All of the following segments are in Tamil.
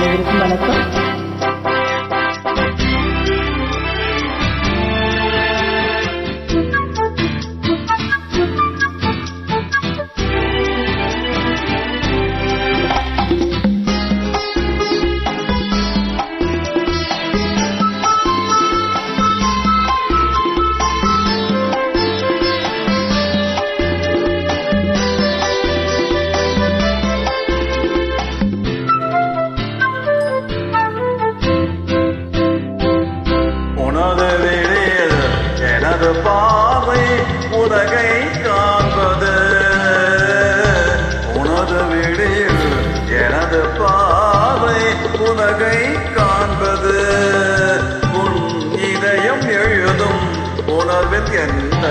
அனைவருக்கும் வணக்கம். பார்வை உலகை காண்பது உனது விழியில் எனது பார்வை உலகை காண்பது உன் இதயம் எழுதும் உணர்வில் எந்த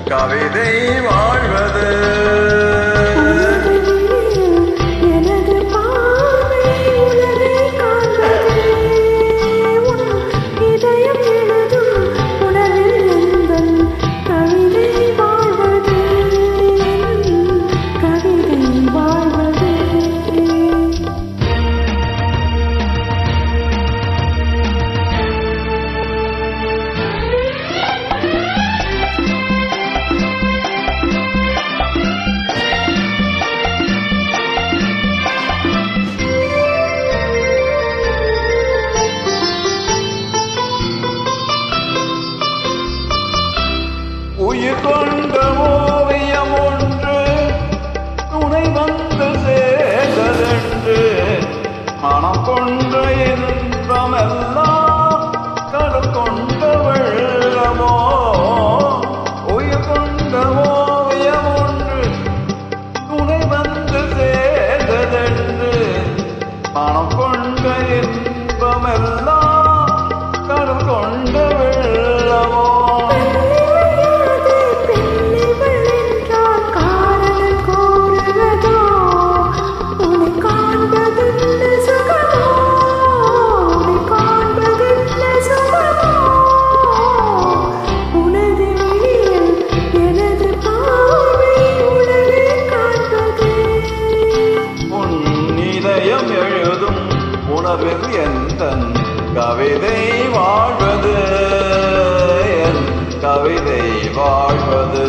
கவிதை வாழ்வது உயிர் கொண்ட ஓவியம் ஒன்று துணை வந்து சேர்ந்ததென்று மனம் கொண்ட இன்பமெல்லாம் கடல் கொண்ட வெள்ளமோ உயிர் கொண்ட ஓவியம் ஒன்று துணை வந்து சேர்ந்ததென்று மனம் கொண்ட இன்பமெல்லாம் கடல் கொண்ட வெள்ளமோ உணர்வில் எந்த கவிதை வாழ்வது என் கவிதை வாழ்வது